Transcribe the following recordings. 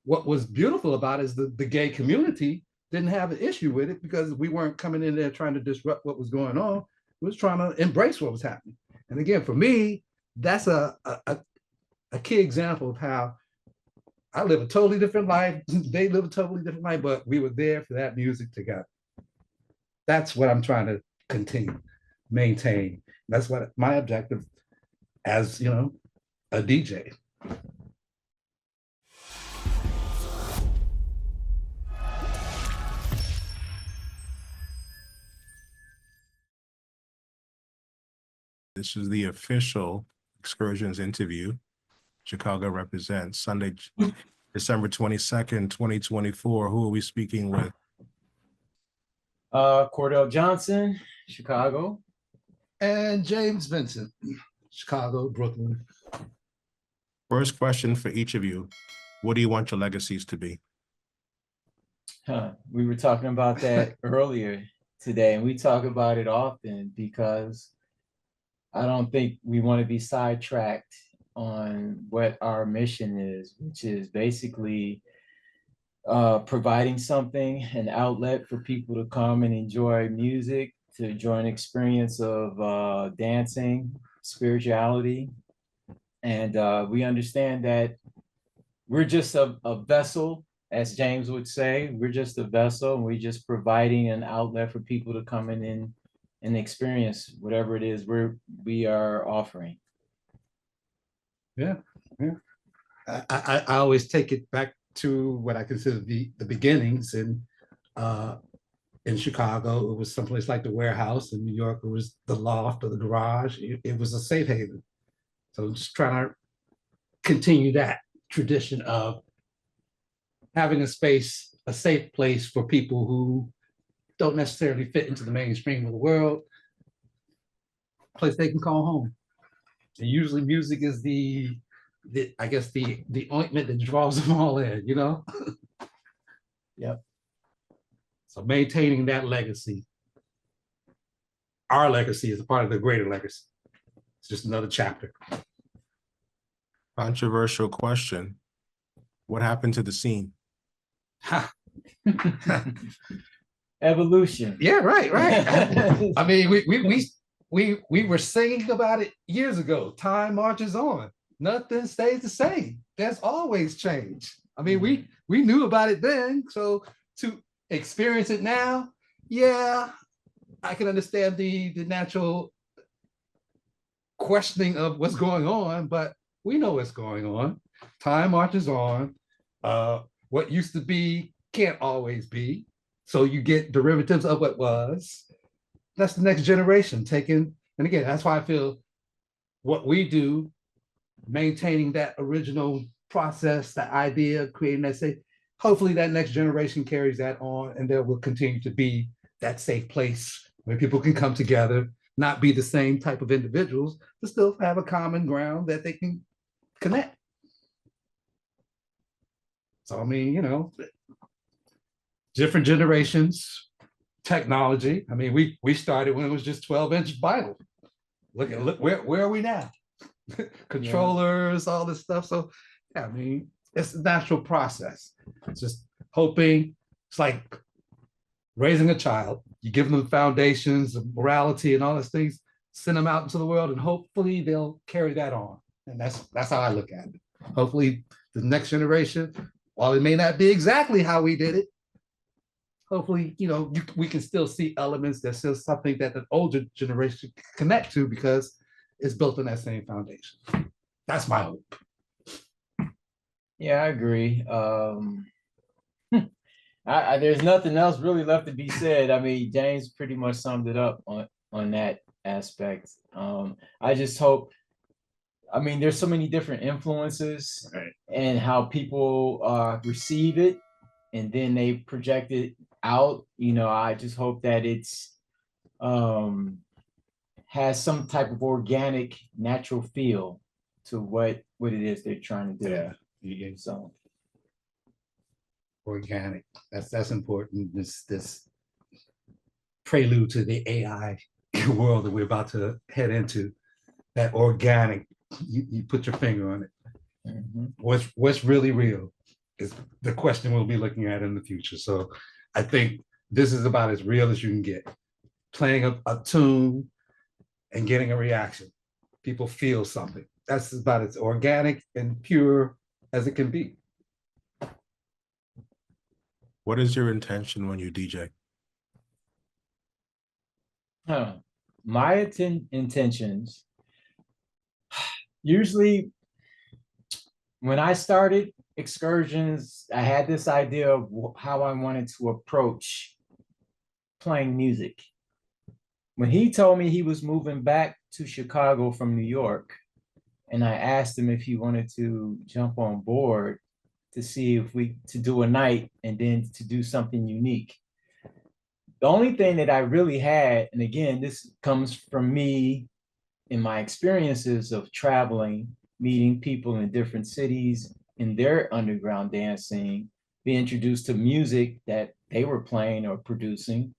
what was beautiful about it is the gay community didn't have an issue with it because we weren't coming in there trying to disrupt what was going on. We was trying to embrace what was happening. And again, for me, that's a key example of how I live a totally different life. They live a totally different life, but we were there for that music together. That's what I'm trying to continue, maintain. That's what my objective as, a DJ. This is the official Excursions interview. Chicago represents Sunday, December 22nd, 2024. Who are we speaking with? Cordell Johnson, Chicago. And James Vincent, Chicago, Brooklyn. First question for each of you. What do you want your legacies to be? We were talking about that earlier today, and we talk about it often because I don't think we want to be sidetracked on what our mission is, which is basically providing something, an outlet for people to come and enjoy music, to enjoy an experience of dancing, spirituality. And we understand that we're just a vessel, as James would say. We're just a vessel, and we're just providing an outlet for people to come in and experience whatever it is we are offering. Yeah. I always take it back to what I consider the beginnings in Chicago. It was someplace like the warehouse. In New York, it was the loft or the garage. It was a safe haven. So just trying to continue that tradition of having a space, a safe place for people who don't necessarily fit into the mainstream of the world, a place they can call home. And usually music is the ointment that draws them all in, Yep. So maintaining that legacy, our legacy is a part of the greater legacy. It's just another chapter. Controversial question. What happened to the scene? Evolution. Yeah, right. I mean, we were singing about it years ago. Time marches on. Nothing stays the same. There's always change. I mean, we knew about it then. So to experience it now, yeah, I can understand the natural questioning of what's going on, but we know what's going on. Time marches on. What used to be can't always be. So you get derivatives of what was. That's the next generation taking, and again, that's why I feel what we do, maintaining that original process, that idea, creating that safe, hopefully that next generation carries that on, and there will continue to be that safe place where people can come together, not be the same type of individuals, but still have a common ground that they can connect. So, I mean, different generations, technology. I mean, we started when it was just 12-inch vinyl. Look, where are we now? Controllers, all this stuff. So, yeah, I mean, it's a natural process. It's just hoping. It's like raising a child. You give them the foundations of morality and all those things, send them out into the world, and hopefully they'll carry that on. And that's how I look at it. Hopefully the next generation, while it may not be exactly how we did it, hopefully, we can still see elements. There's still something that the older generation can connect to because it's built on that same foundation. That's my hope. Yeah, I agree. There's nothing else really left to be said. I mean, James pretty much summed it up on that aspect. I just hope, I mean, there's so many different influences, right, and how people receive it, and then they project it out. I just hope that it's has some type of organic, natural feel to what it is they're trying to do. Yeah. So organic. That's important. This prelude to the AI world that we're about to head into. That organic. You put your finger on it. Mm-hmm. What's really real? is the question we'll be looking at in the future. So I think this is about as real as you can get. Playing a tune and getting a reaction. People feel something. That's about as organic and pure as it can be. What is your intention when you DJ? My intentions, usually when I started Excursions, I had this idea of how I wanted to approach playing music. When he told me he was moving back to Chicago from New York, and I asked him if he wanted to jump on board to see if to do a night and then to do something unique. The only thing that I really had, and again, this comes from me in my experiences of traveling, meeting people in different cities in their underground dancing, being introduced to music that they were playing or producing,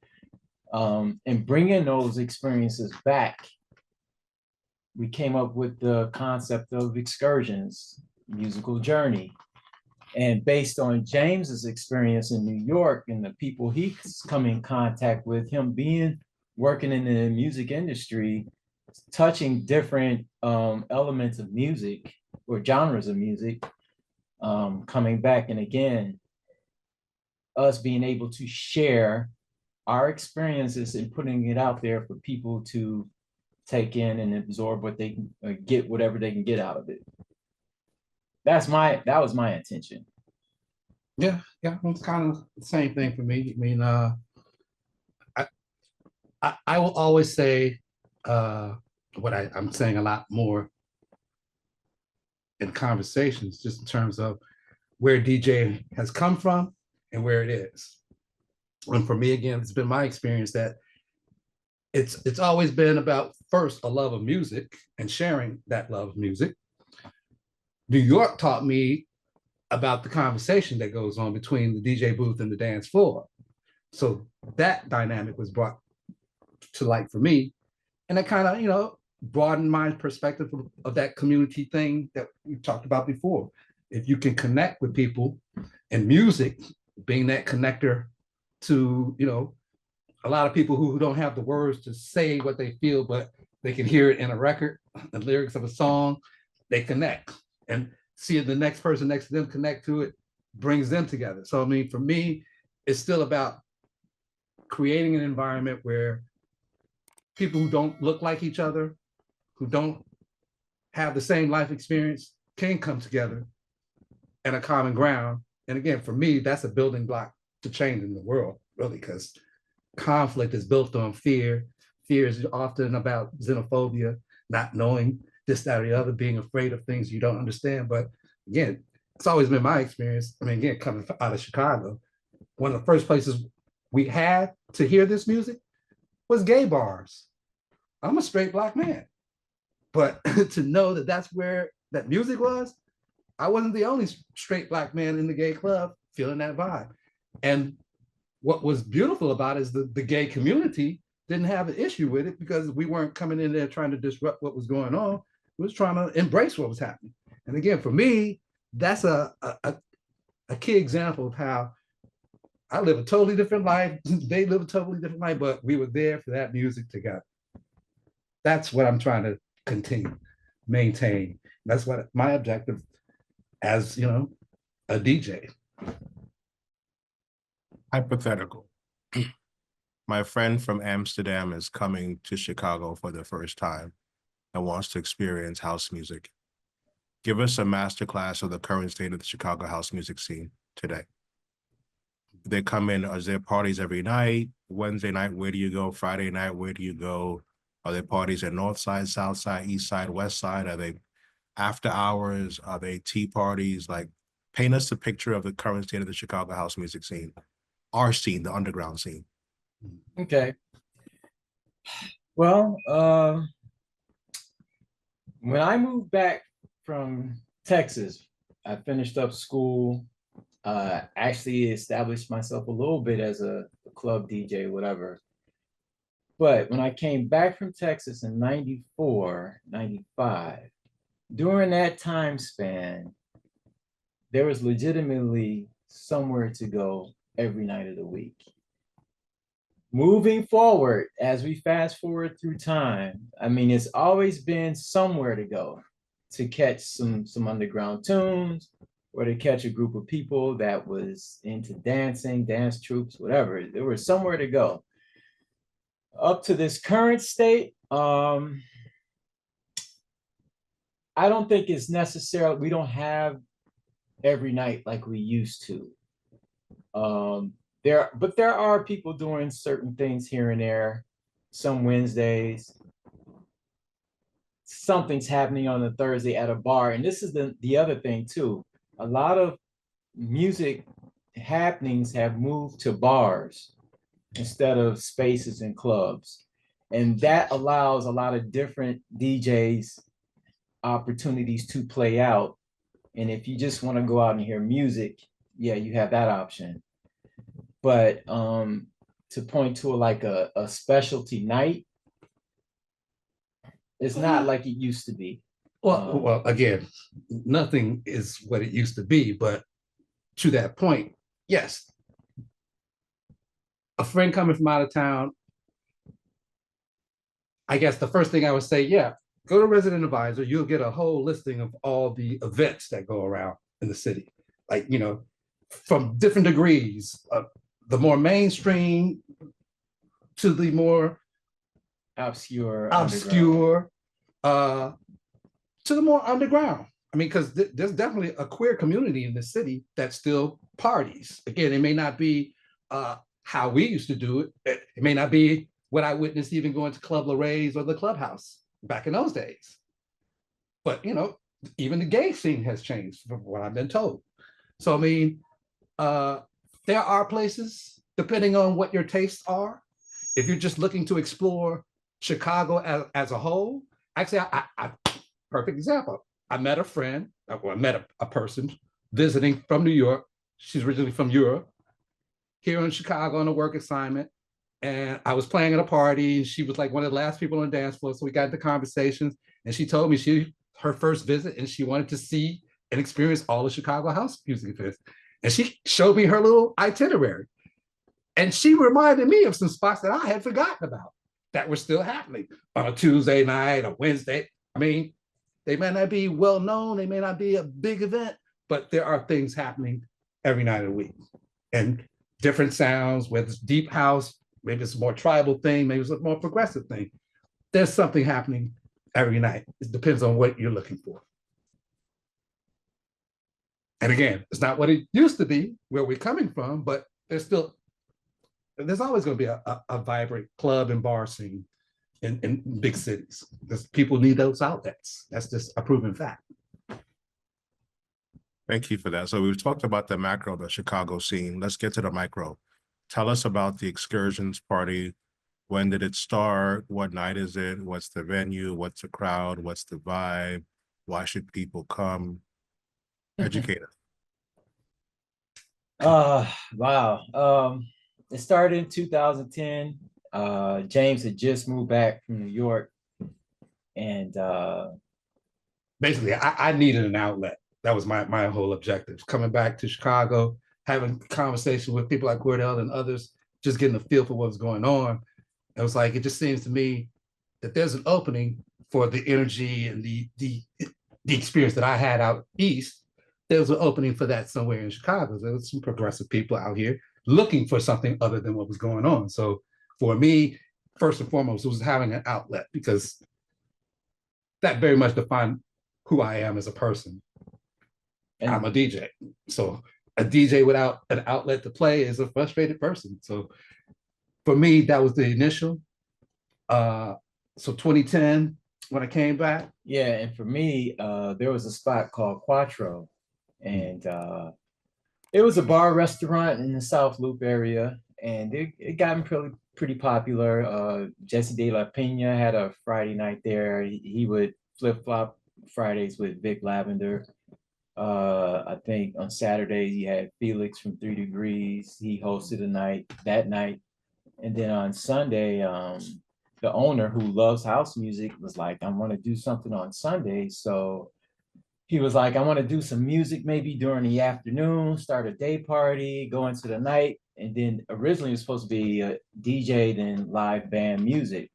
and bringing those experiences back. We came up with the concept of Excursions, musical journey. And based on James's experience in New York and the people he's come in contact with, him working in the music industry, touching different elements of music or genres of music, coming back. And again, us being able to share our experiences and putting it out there for people to take in and absorb what they can get, whatever they can get out of it. That was my intention. Yeah, it's kind of the same thing for me. I mean, I will always say what I'm saying a lot more in conversations, just in terms of where DJ has come from and where it is. And for me, again, it's been my experience that it's always been about first a love of music and sharing that love of music. New York taught me about the conversation that goes on between the DJ booth and the dance floor. So that dynamic was brought to light for me. And it kind of, broadened my perspective of that community thing that we talked about before. If you can connect with people and music being that connector to, a lot of people who don't have the words to say what they feel, but they can hear it in a record, the lyrics of a song, they connect. And seeing the next person next to them connect to it brings them together. So, I mean, for me, it's still about creating an environment where people who don't look like each other, who don't have the same life experience, can come together at a common ground. And again, for me, that's a building block to change in the world, really, because conflict is built on fear. Fear is often about xenophobia, not knowing this, that, or the other, being afraid of things you don't understand. But again, it's always been my experience. I mean, again, coming out of Chicago, one of the first places we had to hear this music was gay bars. I'm a straight Black man. But to know that that's where that music was, I wasn't the only straight Black man in the gay club feeling that vibe. And what was beautiful about it is the gay community didn't have an issue with it, because we weren't coming in there trying to disrupt what was going on. We was trying to embrace what was happening. And again, for me, that's a key example of how I live a totally different life. They live a totally different life, but we were there for that music together. That's what I'm trying to continue, maintain. That's what my objective as, a DJ. Hypothetical. My friend from Amsterdam is coming to Chicago for the first time and wants to experience house music. Give us a masterclass of the current state of the Chicago house music scene today. They come in, is there parties every night? Wednesday night, where do you go? Friday night, where do you go? Are there parties at North Side, South Side, East Side, West Side? Are they after hours? Are they tea parties? Like, paint us a picture of the current state of the Chicago house music scene. Our scene, the underground scene. Okay. Well, when I moved back from Texas, I finished up school, actually established myself a little bit as a club DJ, whatever. But when I came back from Texas in 94, 95, during that time span, there was legitimately somewhere to go every night of the week. Moving forward, as we fast forward through time, I mean, it's always been somewhere to go to catch some underground tunes, or to catch a group of people that was into dancing, dance troops, whatever. There was somewhere to go. Up to this current state, I don't think it's necessarily, we don't have every night like we used to. But there are people doing certain things here and there. Some Wednesdays, something's happening on a Thursday at a bar. And this is the other thing too. A lot of music happenings have moved to bars instead of spaces and clubs. And that allows a lot of different DJs opportunities to play out. And if you just want to go out and hear music, yeah, you have that option. But to point to like a specialty night, it's not like it used to be. Well, again, nothing is what it used to be, but to that point, yes. A friend coming from out of town, I guess the first thing I would say, yeah, go to Resident Advisor, you'll get a whole listing of all the events that go around in the city. Like, you know, from different degrees, the more mainstream to the more obscure, to the more underground. I mean, because there's definitely a queer community in the city that still parties. Again, it may not be how we used to do it. It may not be what I witnessed even going to Club Lorraine's or the Clubhouse back in those days. But, you know, even the gay scene has changed from what I've been told. So, I mean, there are places, depending on what your tastes are. If you're just looking to explore Chicago as a whole, actually, I perfect example. I met a friend, or I met a person visiting from New York. She's originally from Europe, here in Chicago on a work assignment. And I was playing at a party. And she was like one of the last people on the dance floor. So we got into conversations, and she told me her first visit, and she wanted to see and experience all the Chicago house music events. And she showed me her little itinerary. And she reminded me of some spots that I had forgotten about that were still happening on a Tuesday night or Wednesday. I mean, they may not be well known, they may not be a big event, but there are things happening every night of the week. And different sounds, whether it's deep house, maybe it's a more tribal thing, maybe it's a more progressive thing. There's something happening every night. It depends on what you're looking for. And again, it's not what it used to be, where we're coming from, but there's always going to be a vibrant club and bar scene in big cities, because people need those outlets. That's just a proven fact. Thank you for that. So we've talked about the macro, the Chicago scene. Let's get to the micro. Tell us about the Excursions Party. When did it start? What night is it? What's the venue? What's the crowd? What's the vibe? Why should people come? Educate us. Wow. It started in 2010. James had just moved back from New York. And basically, I needed an outlet. That was my whole objective. Coming back to Chicago, having conversations with people like Cordell and others, just getting a feel for what's going on. It was like, it just seems to me that there's an opening for the energy and the experience that I had out east. There was an opening for that somewhere in Chicago. There was some progressive people out here looking for something other than what was going on. So for me, first and foremost, it was having an outlet, because that very much defined who I am as a person. And I'm a DJ. So a DJ without an outlet to play is a frustrated person. So for me, that was the initial. So 2010, when I came back. Yeah, and for me, there was a spot called Quattro, and it was a bar restaurant in the South Loop area, and it got pretty popular. Jesse De La Pena had a Friday night there. He would flip-flop Fridays with Vic Lavender. I think on Saturdays he had Felix from 3 Degrees. He hosted that night. And then on Sunday, the owner, who loves house music, was like, I want to do something on Sunday. So he was like, I want to do some music maybe during the afternoon, start a day party, go into the night. And then originally it was supposed to be a DJ, then live band music.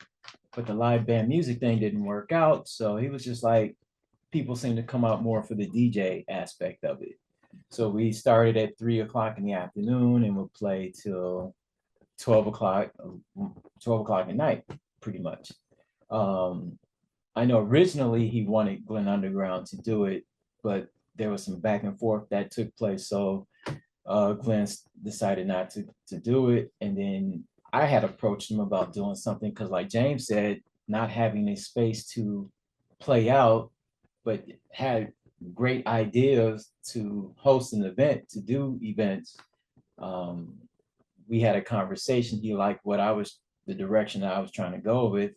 But the live band music thing didn't work out. So he was just like, people seem to come out more for the DJ aspect of it. So we started at 3 o'clock in the afternoon and would play till 12 o'clock at night, pretty much. I know originally he wanted Glenn Underground to do it, but there was some back and forth that took place. So Glenn decided not to do it. And then I had approached him about doing something because, like James said, not having a space to play out, but had great ideas to host an event, to do events. We had a conversation. He liked the direction that I was trying to go with.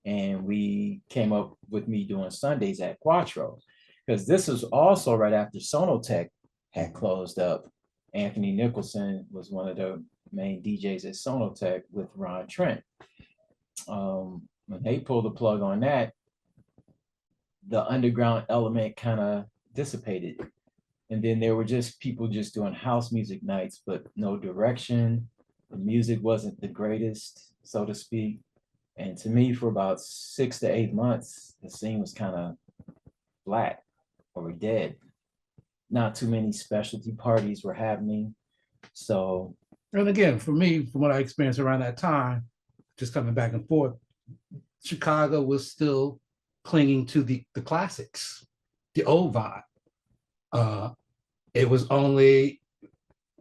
And we came up with me doing Sundays at Quattro, because this was also right after Sonotech had closed up. Anthony Nicholson was one of the main DJs at Sonotech with Ron Trent. When they pulled the plug on that, the underground element kind of dissipated. And then there were just people just doing house music nights, but no direction. The music wasn't the greatest, so to speak. And to me, for about 6 to 8 months, the scene was kind of flat or dead. Not too many specialty parties were happening. So, And again, for me, from what I experienced around that time, just coming back and forth, Chicago was still clinging to the classics, the old vibe. It was only,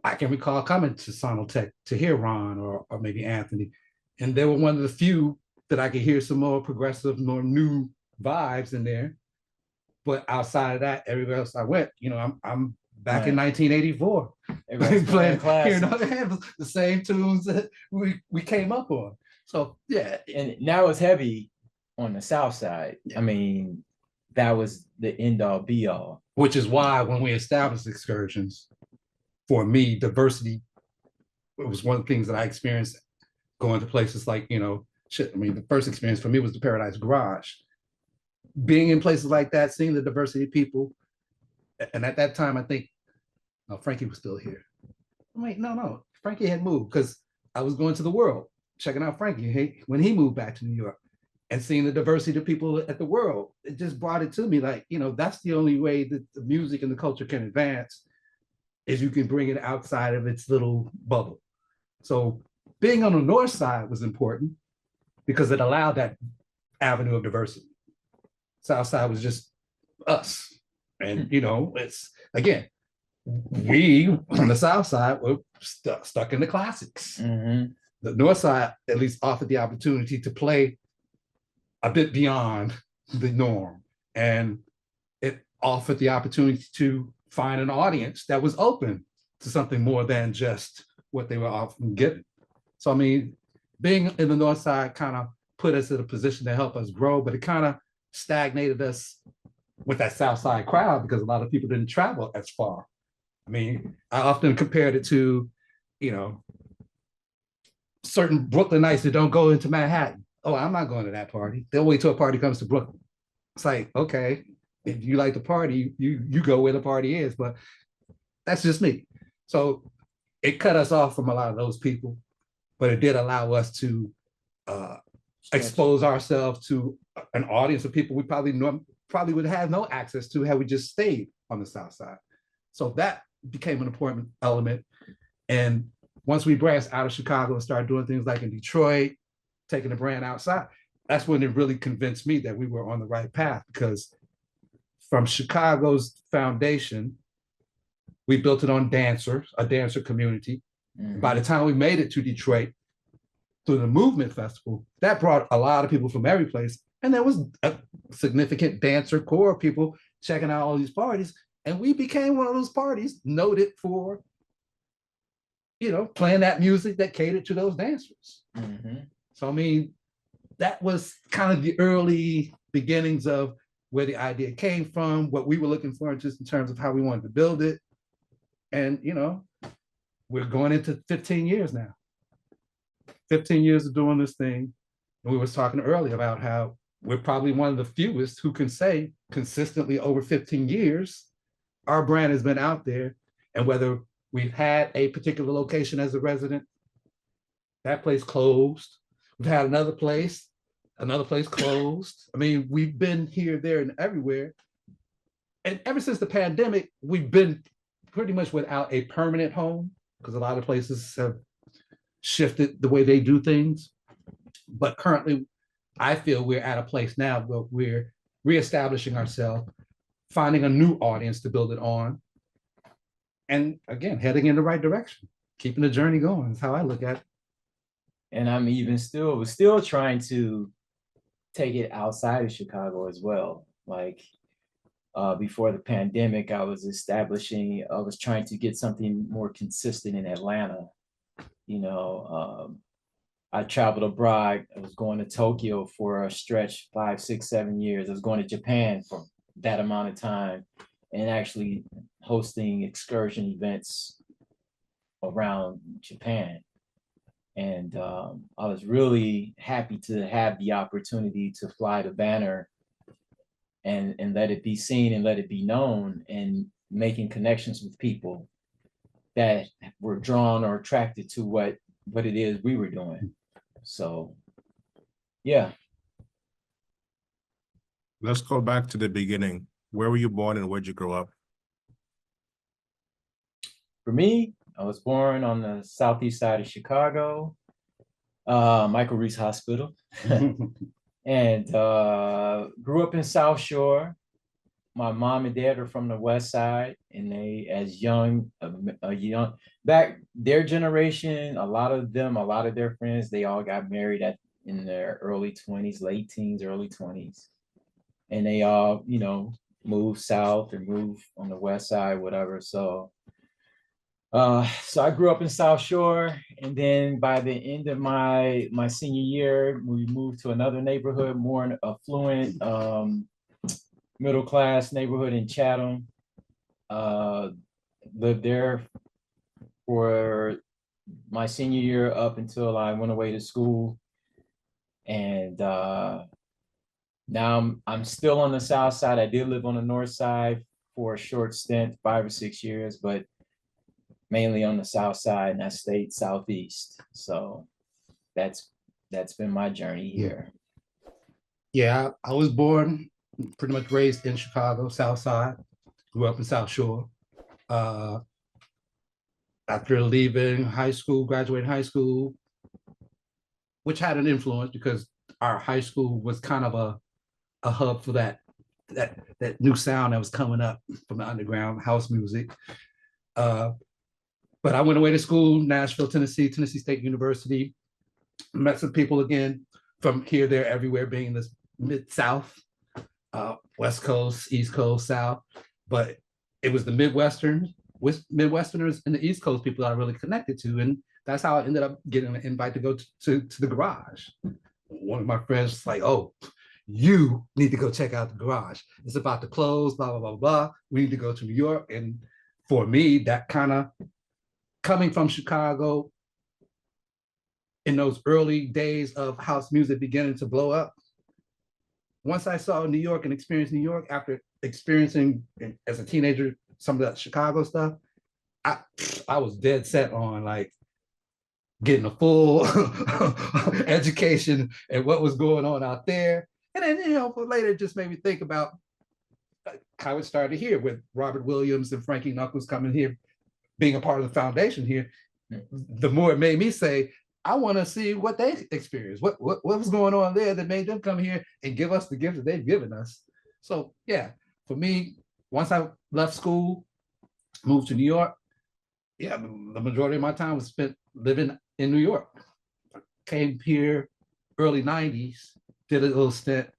I can recall coming to Sonotech to hear Ron or maybe Anthony, and they were one of the few that I could hear some more progressive, more new vibes in there. But outside of that, everywhere else I went, I'm back in 1984, playing hearing the same tunes that we came up on. So yeah, and now it's heavy on the South Side. I mean, that was the end all be all. Which is why when we established Excursions, for me, diversity, it was one of the things that I experienced going to places like, the first experience for me was the Paradise Garage. Being in places like that, seeing the diversity of people. And at that time, I think Frankie was still here. Wait, no, Frankie had moved because I was going to the World, checking out Frankie when he moved back to New York, and seeing the diversity of people at the World. It just brought it to me like, that's the only way that the music and the culture can advance, is you can bring it outside of its little bubble. So being on the North Side was important because it allowed that avenue of diversity. South Side was just us. And, it's, again, we on the South Side were stuck in the classics. Mm-hmm. The North Side at least offered the opportunity to play a bit beyond the norm. And it offered the opportunity to find an audience that was open to something more than just what they were often given. So, being in the North Side kind of put us in a position to help us grow, but it kind of stagnated us with that South Side crowd because a lot of people didn't travel as far. I often compared it to, certain Brooklynites that don't go into Manhattan. Oh, I'm not going to that party. They'll wait till a party comes to Brooklyn. It's like, okay, if you like the party, you go where the party is, but that's just me. So it cut us off from a lot of those people, but it did allow us to expose ourselves to an audience of people we probably would have no access to had we just stayed on the South Side. So that became an important element. And once we branched out of Chicago and started doing things like in Detroit, taking the brand outside, that's when it really convinced me that we were on the right path, because from Chicago's foundation, we built it on a dancer community. Mm-hmm. By the time we made it to Detroit through the Movement Festival, that brought a lot of people from every place. And there was a significant dancer core of people checking out all these parties. And we became one of those parties noted for, playing that music that catered to those dancers. Mm-hmm. So, that was kind of the early beginnings of where the idea came from, what we were looking for just in terms of how we wanted to build it. And, we're going into 15 years now. 15 years of doing this thing. And we were talking earlier about how we're probably one of the fewest who can say consistently over 15 years, our brand has been out there. And whether we've had a particular location as a resident, that place closed. We've had another place closed. I mean, we've been here, there, and everywhere. And ever since the pandemic, we've been pretty much without a permanent home because a lot of places have shifted the way they do things. But currently, I feel we're at a place now where we're reestablishing ourselves, finding a new audience to build it on, and again, heading in the right direction, keeping the journey going is how I look at it. And I'm even still trying to take it outside of Chicago as well. Like before the pandemic, I was trying to get something more consistent in Atlanta. You know, I traveled abroad. I was going to Tokyo for a stretch, 5, 6, 7 years. I was going to Japan for that amount of time and actually hosting excursion events around Japan. And I was really happy to have the opportunity to fly the banner and let it be seen and let it be known, and making connections with people that were drawn or attracted to what it is we were doing. So, yeah. Let's go back to the beginning. Where were you born and where'd you grow up? For me, I was born on the southeast side of Chicago, Michael Reese Hospital, and grew up in South Shore. My mom and dad are from the West Side, and they, as back their generation, a lot of their friends, they all got married in their early 20s, late teens, early 20s, and they all, moved south or moved on the West Side, whatever. So I grew up in South Shore, and then by the end of my senior year, we moved to another neighborhood, more affluent, middle class neighborhood in Chatham. Lived there for my senior year up until I went away to school, and now I'm still on the South Side. I did live on the North Side for a short stint, 5 or 6 years, but mainly on the South Side, and I stayed Southeast. So that's been my journey here. Yeah, I was born, pretty much raised in Chicago, South Side, grew up in South Shore. After leaving high school, graduating high school, which had an influence because our high school was kind of a hub for that new sound that was coming up from the underground house music. But I went away to school, Nashville, Tennessee State University, met some people again from here, there, everywhere, being this Mid-South, West Coast, East Coast, South. But it was the Midwesterners and the East Coast people that I really connected to. And that's how I ended up getting an invite to go to the garage. One of my friends was like, "Oh, you need to go check out the garage. It's about to close, blah, blah, blah, blah. We need to go to New York." And for me, that kind of, coming from Chicago in those early days of house music beginning to blow up, once I saw New York and experienced New York after experiencing as a teenager some of that Chicago stuff, I was dead set on like getting a full education and what was going on out there. And then, for later, it just made me think about how it started here with Robert Williams and Frankie Knuckles coming here, being a part of the foundation here. The more it made me say, I want to see what they experienced, what was going on there that made them come here and give us the gift that they've given us. So yeah, for me, once I left school, moved to New York, yeah, the majority of my time was spent living in New York. Came here early 90s, did a little stint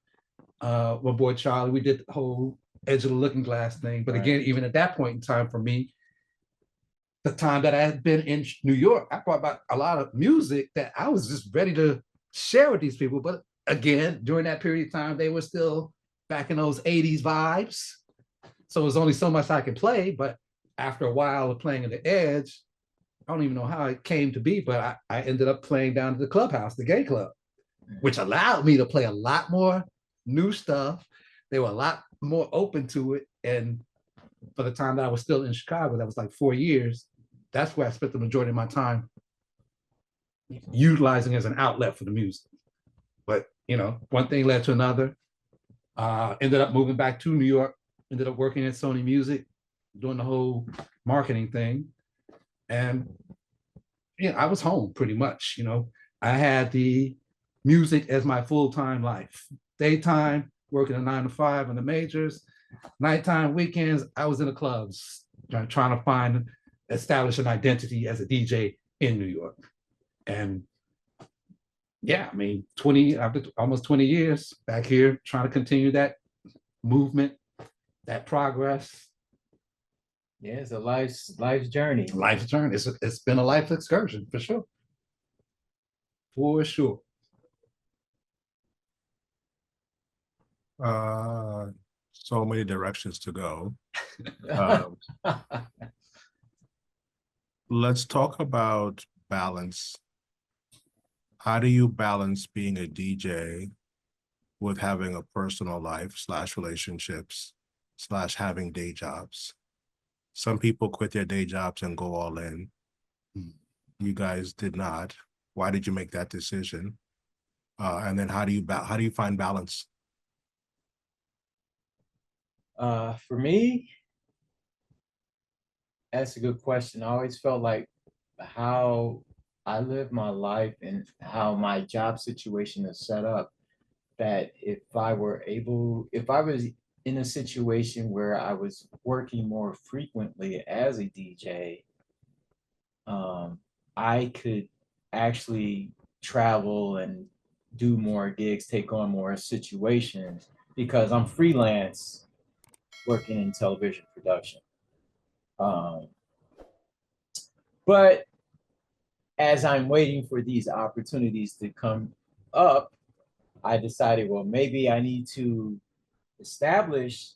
with boy Charlie. We did the whole Edge of the Looking Glass thing. But again, even at that point in time for me, the time that I had been in New York, I brought back a lot of music that I was just ready to share with these people. But again, during that period of time, they were still back in those 80s vibes. So it was only so much I could play. But after a while of playing at the Edge, I don't even know how it came to be, but I ended up playing down to the clubhouse, the gay club, which allowed me to play a lot more new stuff they were a lot more open to it. And for the time that I was still in Chicago, that was like 4 years, that's where I spent the majority of my time utilizing as an outlet for the music. But, you know, one thing led to another. Ended up moving back to New York, ended up working at Sony Music, doing the whole marketing thing. And, you know, I was home pretty much, you know. I had the music as my full-time life. Daytime, working a 9 to 5 in the majors. Nighttime, weekends, I was in the clubs, trying to establish an identity as a DJ in New York. And yeah, I mean, after almost 20 years back here, trying to continue that movement, that progress. Yeah, it's a life's journey. Life's journey. It's been a life excursion for sure. For sure. So many directions to go. Um, let's talk about balance. How do you balance being a DJ with having a personal life / relationships / having day jobs? Some people quit their day jobs and go all in. You guys did not. Why did you make that decision? And then how do you find balance? For me, that's a good question. I always felt like how I live my life and how my job situation is set up, that if I was in a situation where I was working more frequently as a DJ, I could actually travel and do more gigs, take on more situations because I'm freelance working in television production. But as I'm waiting for these opportunities to come up, I decided, well, maybe I need to establish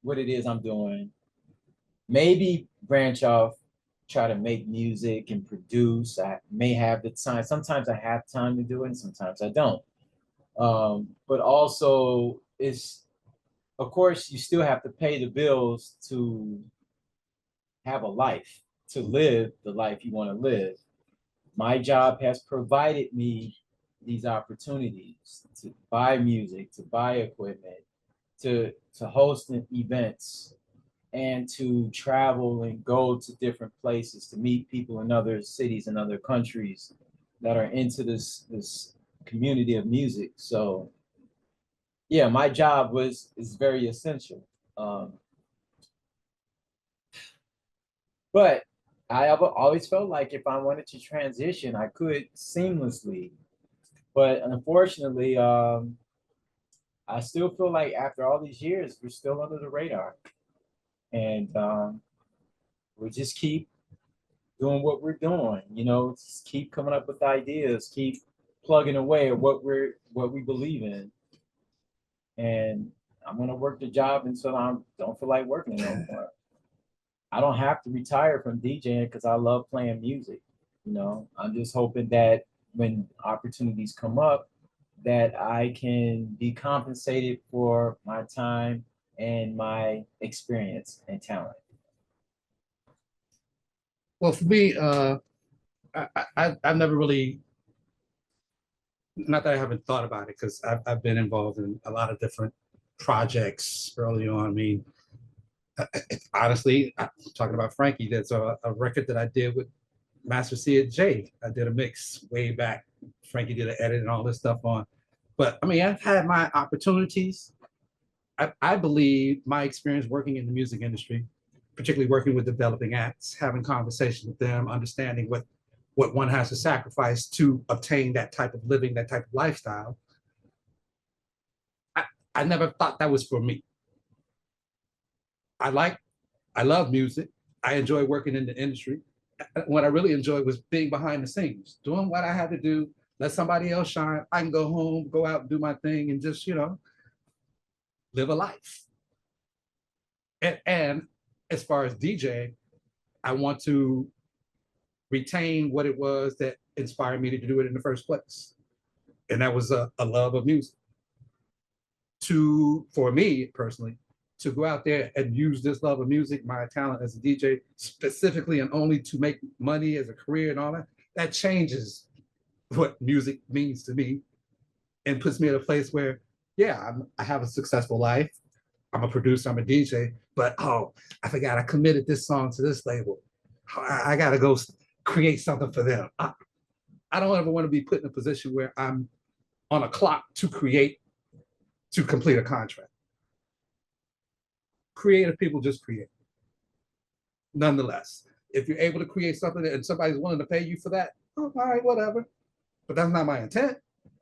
what it is I'm doing, maybe branch off, try to make music and produce. I may have the time. Sometimes I have time to do it, and sometimes I don't. But also, of course, you still have to pay the bills to have a life, to live the life you want to live. My job has provided me these opportunities to buy music, to buy equipment, to host events, and to travel and go to different places to meet people in other cities and other countries that are into this community of music. So yeah, my job is very essential. But I have always felt like if I wanted to transition, I could seamlessly. But unfortunately, I still feel like after all these years, we're still under the radar. And we just keep doing what we're doing, you know, just keep coming up with ideas, keep plugging away at what we believe in. And I'm gonna work the job until I don't feel like working no more. I don't have to retire from DJing because I love playing music. You know, I'm just hoping that when opportunities come up, that I can be compensated for my time and my experience and talent. Well, for me, I've never really, not that I haven't thought about it, because I've been involved in a lot of different projects early on. I mean, honestly, I'm talking about Frankie, there's a record that I did with Master C at J. I did a mix way back. Frankie did an edit and all this stuff on. But I mean, I've had my opportunities. I believe my experience working in the music industry, particularly working with developing acts, having conversations with them, understanding what one has to sacrifice to obtain that type of living, that type of lifestyle. I never thought that was for me. I love music. I enjoy working in the industry. What I really enjoyed was being behind the scenes, doing what I had to do, let somebody else shine. I can go home, go out and do my thing and just, you know, live a life. And as far as DJ, I want to retain what it was that inspired me to do it in the first place. And that was a love of music. for me personally, to go out there and use this love of music, my talent as a DJ, specifically and only to make money as a career and all that, that changes what music means to me and puts me at a place where, yeah, I have a successful life. I'm a producer, I'm a DJ, but oh, I forgot I committed this song to this label. I got to go create something for them. I don't ever want to be put in a position where I'm on a clock to complete a contract. Creative people just create. Nonetheless, if you're able to create something and somebody's willing to pay you for that, oh, all right, whatever. But that's not my intent.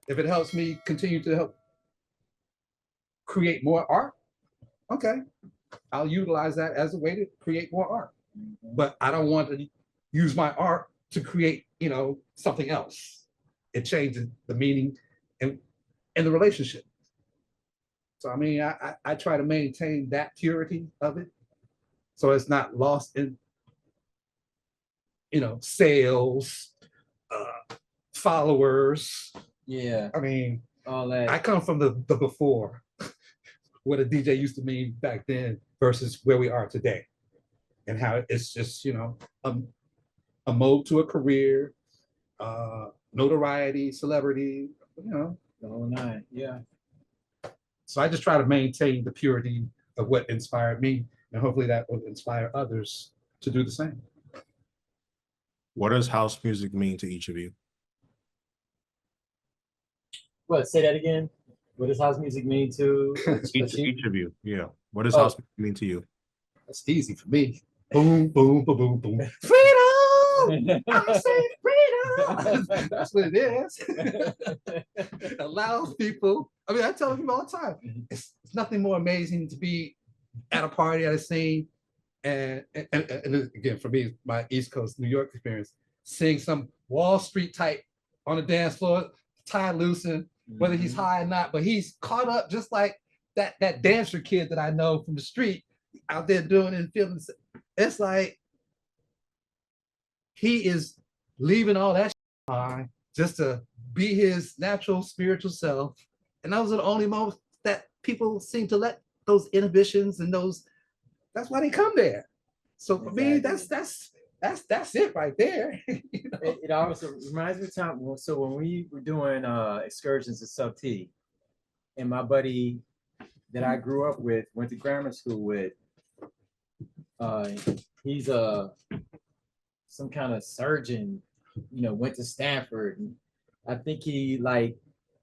If it helps me continue to help create more art, okay, I'll utilize that as a way to create more art. But I don't want to use my art to create, something else. It changes the meaning and the relationship. So I mean, I try to maintain that purity of it, so it's not lost in, sales, followers. Yeah, I mean, all that. I come from the before, what a DJ used to mean back then versus where we are today, and how it's just a mode to a career, notoriety, celebrity, Oh, nine. Yeah. So I just try to maintain the purity of what inspired me, and hopefully that will inspire others to do the same. What does house music mean to each of you? What? Say that again. What does house music mean to Each of you, yeah. What does Oh. house music mean to you? That's easy for me. Boom, boom, boom, boom, boom. Freedom! I say freedom! That's what it is. Allows people, I tell people all the time, it's nothing more amazing to be at a party, at a scene, and again, for me, my East Coast New York experience, seeing some Wall Street type on the dance floor, tie loosened, whether he's high or not, but he's caught up just like that dancer kid that I know from the street out there doing it and feeling. It's like he is leaving all that behind just to be his natural spiritual self. And those are the only moments that people seem to let those inhibitions and that's why they come there. So for me, that's it right there. It also reminds me of time. So when we were doing excursions at Sub T, and my buddy that I grew up with, went to grammar school with, he's some kind of surgeon, went to Stanford. And I think he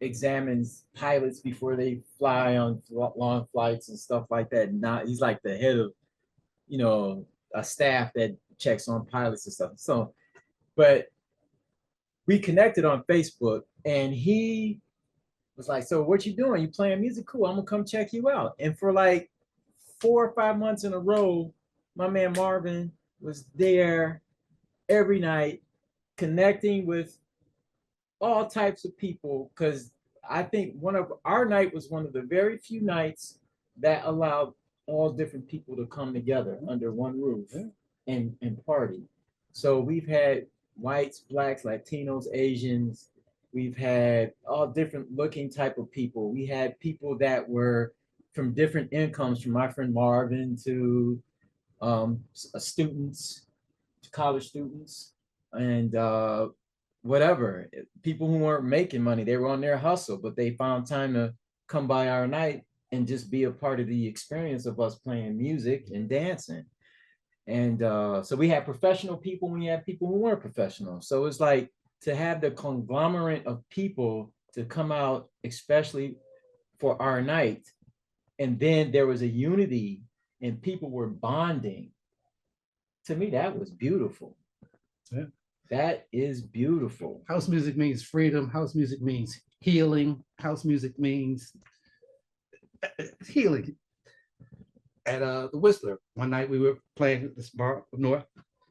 examines pilots before they fly on long flights and stuff like that. He's like the head of, a staff that checks on pilots and stuff. So, but we connected on Facebook, and he was like, "So what you doing? You playing music? Cool. I'm gonna come check you out." And for 4 or 5 months in a row, my man Marvin was there every night, connecting with all types of people. Because I think our night was one of the very few nights that allowed all different people to come together under one roof and party. So we've had whites, blacks, Latinos, Asians. We've had all different looking type of people. We had people that were from different incomes, from my friend Marvin to students, to college students, and whatever. People who weren't making money, they were on their hustle, but they found time to come by our night and just be a part of the experience of us playing music and dancing. And so we had professional people, we had people who weren't professional. So it's like to have the conglomerate of people to come out, especially for our night. And then there was a unity and people were bonding. To me, that was beautiful. Yeah. That is beautiful. House music means freedom. House music means healing. House music means healing. At the Whistler, one night we were playing at this bar up north.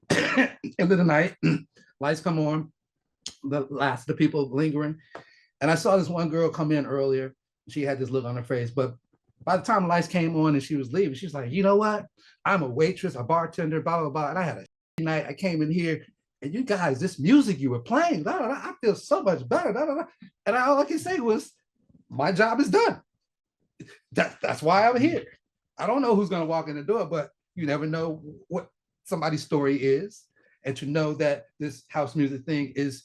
End of the night, lights come on, the last of the people lingering. And I saw this one girl come in earlier. She had this look on her face, but by the time the lights came on and she was leaving, she was like, "You know what? I'm a waitress, a bartender, blah, blah, blah. And I had a night. I came in here and you guys, this music you were playing, blah, blah, blah, I feel so much better. Blah, blah, blah." And all I can say was, my job is done. that's why I'm here. I don't know who's going to walk in the door, but you never know what somebody's story is. And to know that this house music thing is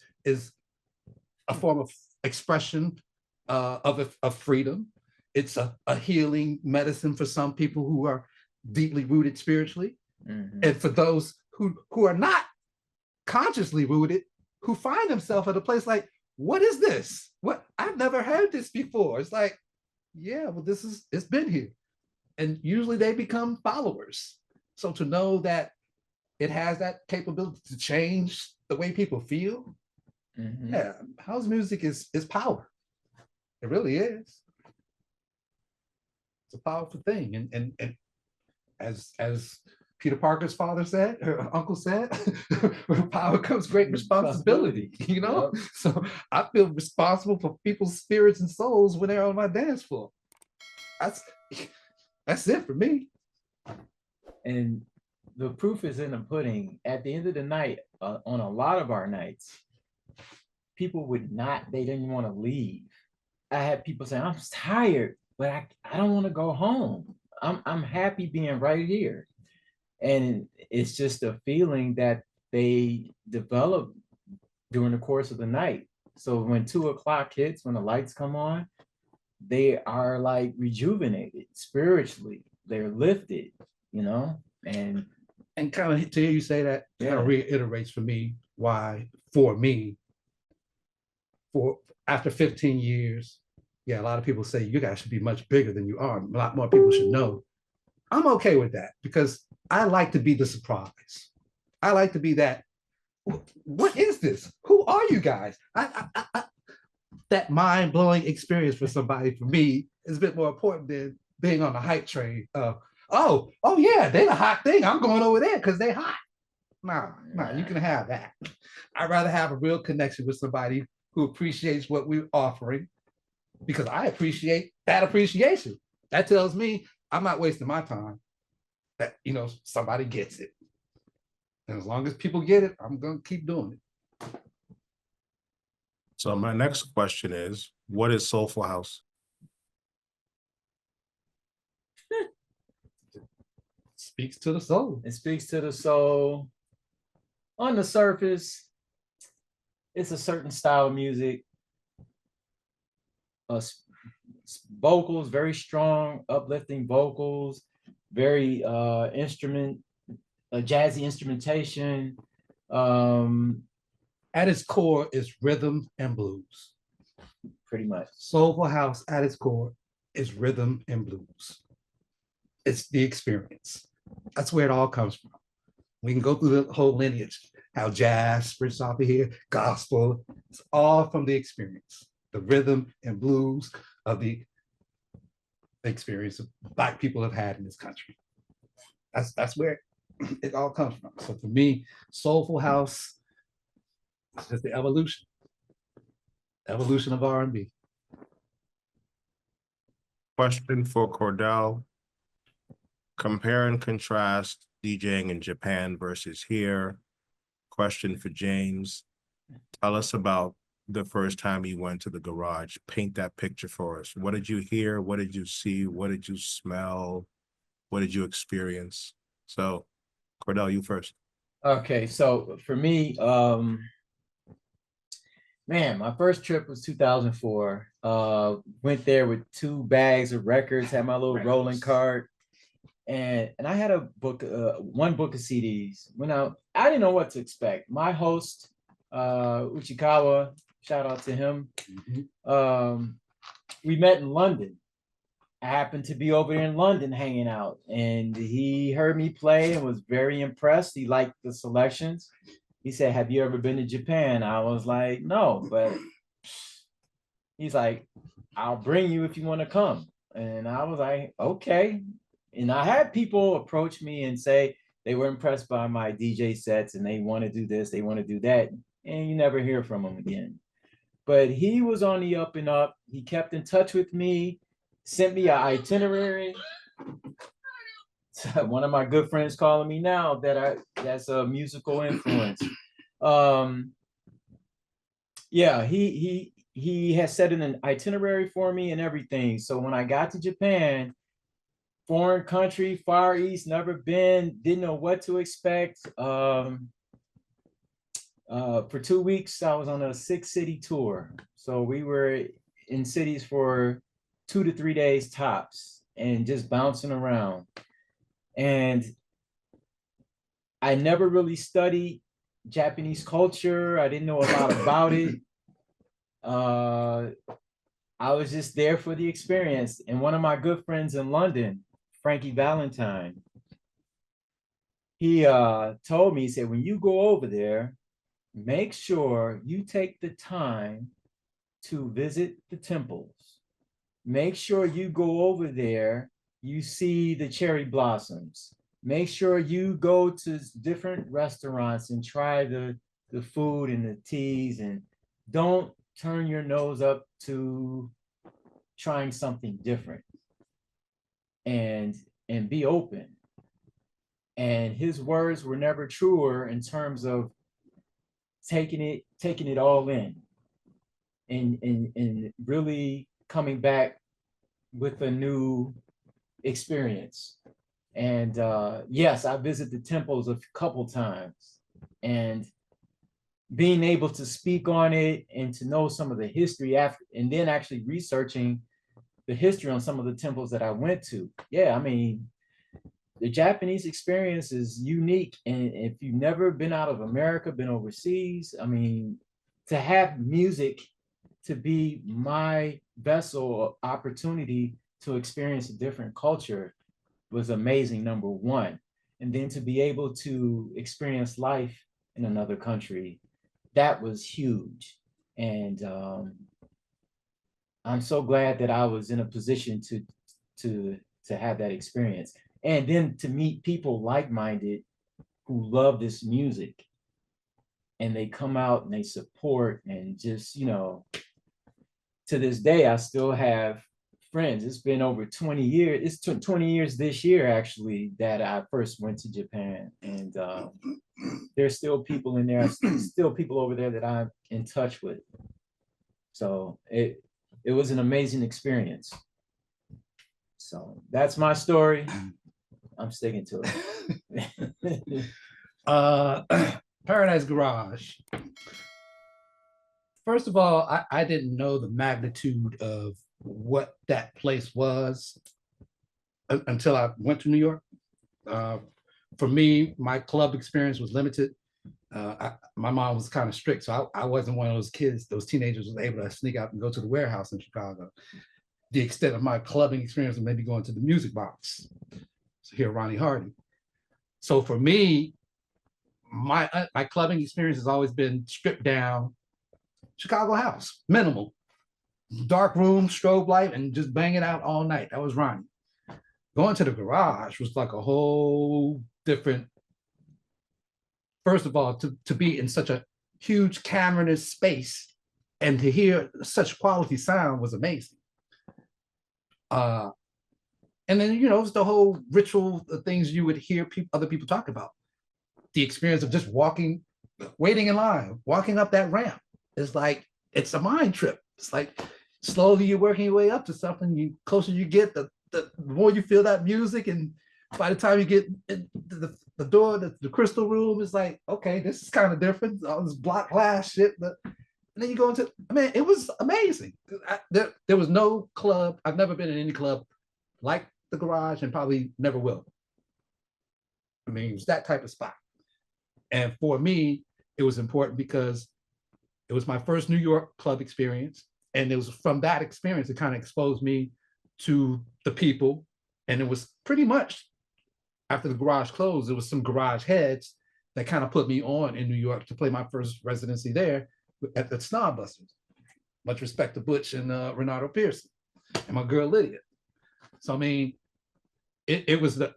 a form of expression of freedom. It's a healing medicine for some people who are deeply rooted spiritually. Mm-hmm. And for those who are not consciously rooted, who find themselves at a place like, what is this? What? I've never heard this before. It's like, yeah, well, it's been here. And usually they become followers. So to know that it has that capability to change the way people feel, Mm-hmm. yeah, house music is power. It really is. It's a powerful thing. And as Peter Parker's father said, or uncle said, with power comes great responsibility, you know? Yep. So I feel responsible for people's spirits and souls when they're on my dance floor. That's it for me. And the proof is in the pudding. At the end of the night, on a lot of our nights, people they didn't want to leave. I had people say, I'm tired, but I don't want to go home. I'm happy being right here. And it's just a feeling that they develop during the course of the night. So when 2 o'clock hits, when the lights come on, they are like rejuvenated spiritually. They're lifted, you know, and kind of to hear you say that, kind of reiterates for me why, for me, for after 15 years, yeah, a lot of people say you guys should be much bigger than you are. A lot more people should know. I'm okay with that because I like to be the surprise. I like to be that. What is this? Who are you guys? That mind-blowing experience for somebody, for me, is a bit more important than being on the hype train of, oh yeah, they're the hot thing. I'm going over there because they're hot. Nah, you can have that. I'd rather have a real connection with somebody who appreciates what we're offering, because I appreciate that appreciation. That tells me I'm not wasting my time, that, you know, somebody gets it. And as long as people get it, I'm going to keep doing it. So my next question is, what is Soulful House? Speaks to the soul. it speaks to the soul. On the surface, it's a certain style of music. Vocals, very strong, uplifting vocals, very jazzy instrumentation. At its core is rhythm and blues. Pretty much. Soulful House at its core is rhythm and blues. It's the experience. That's where it all comes from. We can go through the whole lineage, how jazz spreads off of here, gospel. It's all from the experience, the rhythm and blues of the experience of Black people have had in this country. That's where it all comes from. So for me, Soulful House is just the evolution of R&B. Question for Cordell. Compare and contrast DJing in Japan versus here. Question for James. Tell us about the first time you went to the garage. Paint that picture for us. What did you hear? What did you see? What did you smell? What did you experience? So, Cordell, you first. Okay, so for me, man, my first trip was 2004. Went there with 2 bags of records, had my little rolling cart, and I had a book, 1 book of CDs. I didn't know what to expect. My host, Uchikawa, shout out to him. We met in London. I happened to be over there in London hanging out, and he heard me play and was very impressed. He liked the selections. He said, have you ever been to Japan? I was like, no, but he's like, I'll bring you if you want to come. And I was like, okay. And I had people approach me and say they were impressed by my DJ sets and they want to do this, they want to do that. And you never hear from them again. But he was on the up and up. He kept in touch with me, sent me an itinerary. One of my good friends calling me now that's a musical influence. Yeah, he he has set an itinerary for me and everything. So when I got to Japan, foreign country, Far East, never been, didn't know what to expect. For 2 weeks, I was on a 6-city tour. So we were in cities for 2 to 3 days tops and just bouncing around. And I never really studied Japanese culture. I didn't know a lot about it. I was just there for the experience. And one of my good friends in London, Frankie Valentine, he told me, he said, when you go over there, make sure you take the time to visit the temples. Make sure you go over there, you see the cherry blossoms. Make sure you go to different restaurants and try the food and the teas, and don't turn your nose up to trying something different, and be open. And his words were never truer in terms of taking it all in, and really coming back with a new experience. And yes, I visited the temples a couple times, and being able to speak on it and to know some of the history after, and then actually researching the history on some of the temples that I went to. Yeah, I mean, the Japanese experience is unique. And if you've never been out of America, been overseas, I mean, to have music to be my vessel opportunity to experience a different culture was amazing, number one. And then to be able to experience life in another country, that was huge. And I'm so glad that I was in a position to have that experience. And then to meet people like-minded who love this music, and they come out and they support, and just, you know, to this day, I still have friends. It's been over 20 years. It's 20 years this year, actually, that I first went to Japan. And there's still people in there, still people over there that I'm in touch with. So it was an amazing experience. So that's my story. I'm sticking to it. Paradise Garage. First of all, I didn't know the magnitude of what that place was until I went to New York. For me, my club experience was limited. My mom was kind of strict, so I wasn't one of those kids, those teenagers who was able to sneak out and go to the warehouse in Chicago. The extent of my clubbing experience was maybe going to the music box to hear Ronnie Hardy. So for me, my clubbing experience has always been stripped down, Chicago house, minimal, dark room, strobe light, and just banging out all night. That was Ronnie. Going to the garage was like a whole different. First of all, to be in such a huge cavernous space and to hear such quality sound was amazing. And then, you know, it's the whole ritual, the things you would hear other people talk about. The experience of just walking, waiting in line, walking up that ramp. It's like, it's a mind trip. It's like slowly you're working your way up to something. The closer you get, the more you feel that music. And by the time you get the door, the crystal room is like, okay, this is kind of different. All this block glass shit. But and then you go into, I mean, it was amazing. There was no club. I've never been in any club like the garage, and probably never will. I mean, it was that type of spot. And for me, it was important because it was my first New York club experience. And it was from that experience that kind of exposed me to the people. And it was pretty much after the garage closed, there was some garage heads that kind of put me on in New York to play my first residency there at the Snodbusters. Much respect to Butch and Renato Pearson and my girl Lydia. So, I mean, it was a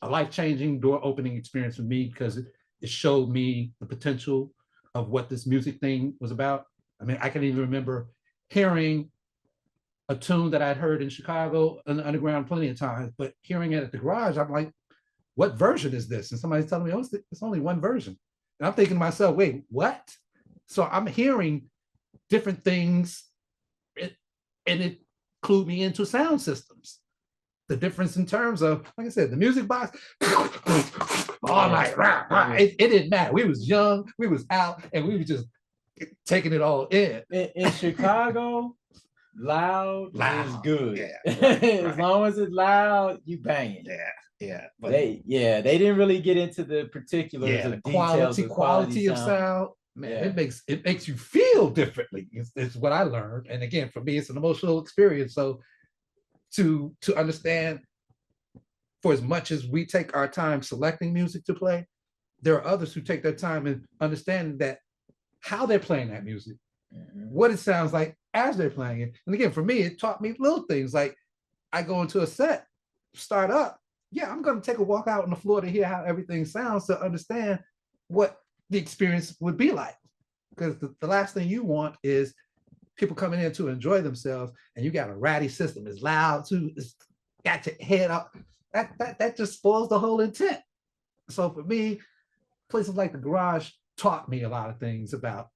life-changing, door-opening experience for me because it showed me the potential of what this music thing was about. I mean, I can even remember hearing a tune that I'd heard in Chicago in the underground plenty of times, but hearing it at the garage, I'm like, what version is this? And somebody's telling me, oh, it's only one version. And I'm thinking to myself, wait, what? So I'm hearing different things, and it clued me into sound systems. The difference in terms of, like I said, the music box, all night, it didn't matter. We was young, we was out, and we were just taking it all in. In Chicago, loud is good. Yeah, As long as it's loud, you bang it. Yeah. But they didn't really get into the particulars of the details of quality of sound. Man, it makes you feel differently. It's what I learned. And again, for me, it's an emotional experience. So to understand, for as much as we take our time selecting music to play, there are others who take their time in understanding that how they're playing that music, what it sounds like as they're playing it. And again, for me, it taught me little things like I go into a set, start up. Yeah, I'm going to take a walk out on the floor to hear how everything sounds to understand what the experience would be like. Because the last thing you want is people coming in to enjoy themselves and you got a ratty system. It's loud too. It's got your head up. That just spoils the whole intent. So for me, places like the garage taught me a lot of things about